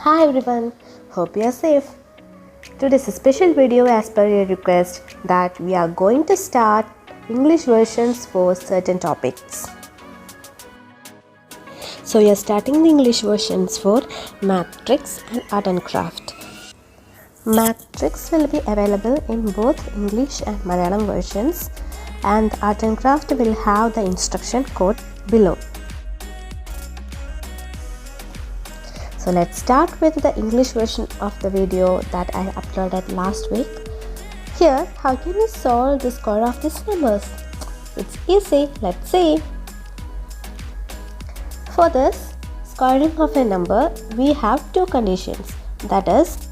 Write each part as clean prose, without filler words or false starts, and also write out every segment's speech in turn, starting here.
Hi everyone, hope you are safe. Today's a special video as per your request that we are going to start English versions for certain topics. So we are starting the English versions for Math Tricks and Art and Craft. Math Tricks will be available in both English and Malayalam versions, and the Art and Craft will have the instruction code below. So let's start with the English version of the video that I uploaded last week. Here, how can we solve the square of these numbers? It's easy, let's see. For this, squaring of a number, we have two conditions. That is,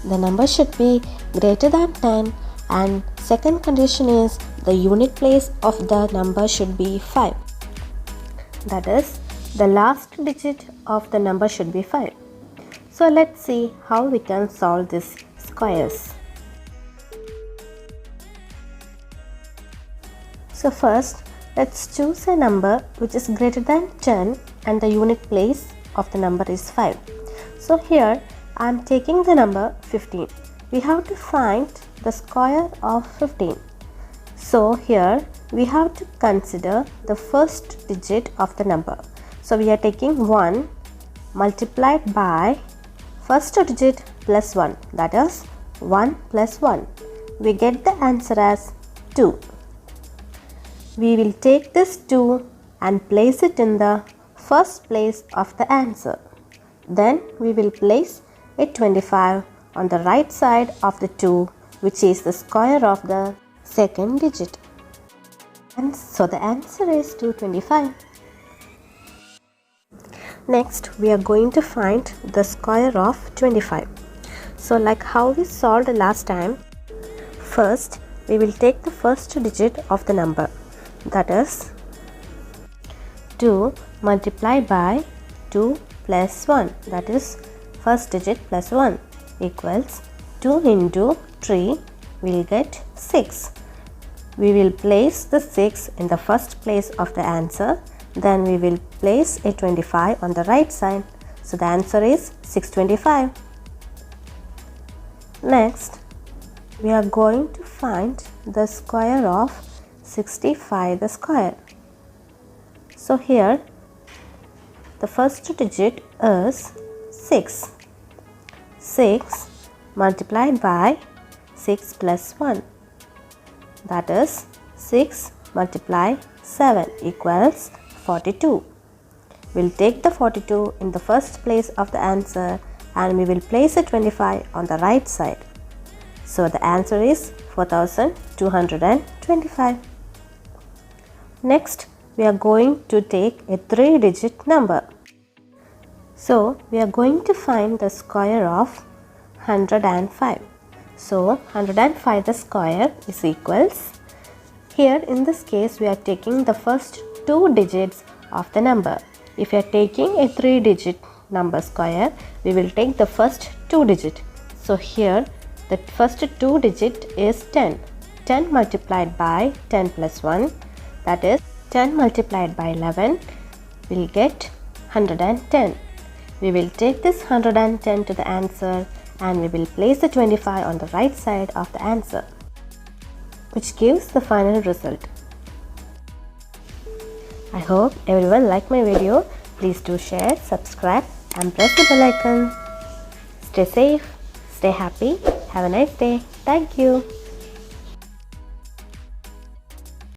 the number should be greater than 10, and second condition is the unit place of the number should be 5. That is, the last digit of the number should be 5. So let's see how we can solve these squares. So first, let's choose a number which is greater than 10 and the unit place of the number is 5. So here I am taking the number 15. We have to find the square of 15. So here we have to consider the first digit of the number. So we are taking 1 multiplied by first digit plus 1, that is 1 plus 1. We get the answer as 2. We will take this 2 and place it in the first place of the answer. Then we will place a 25 on the right side of the 2, which is the square of the second digit. And so the answer is 225. Next, we are going to find the square of 25. So like how we solved last time, first we will take the first digit of the number, that is 2 multiplied by 2 plus 1, that is first digit plus 1, equals 2 into 3 will get 6. We will place the 6 in the first place of the answer. Then we will place a 25 on the right side. So the answer is 625. Next, we are going to find the square of 65 the square. So here the first digit is 6. 6 multiplied by 6 plus 1, that is 6 multiply 7 equals 42. We'll take the 42 in the first place of the answer and we will place a 25 on the right side. So the answer is 4225. Next, we are going to take a 3-digit number. So we are going to find the square of 105. So 105 the square is equals, here in this case we are taking the first 2 digits of the number. If you are taking a 3-digit number square, we will take the first 2 digit. So here the first 2 digit is 10. 10 multiplied by 10 plus 1, that is 10 multiplied by 11 will get 110. We will take this 110 to the answer and we will place the 25 on the right side of the answer, which gives the final result. I hope everyone liked my video. Please do share, subscribe and press the bell icon. Stay safe, stay happy, have a nice day. Thank you.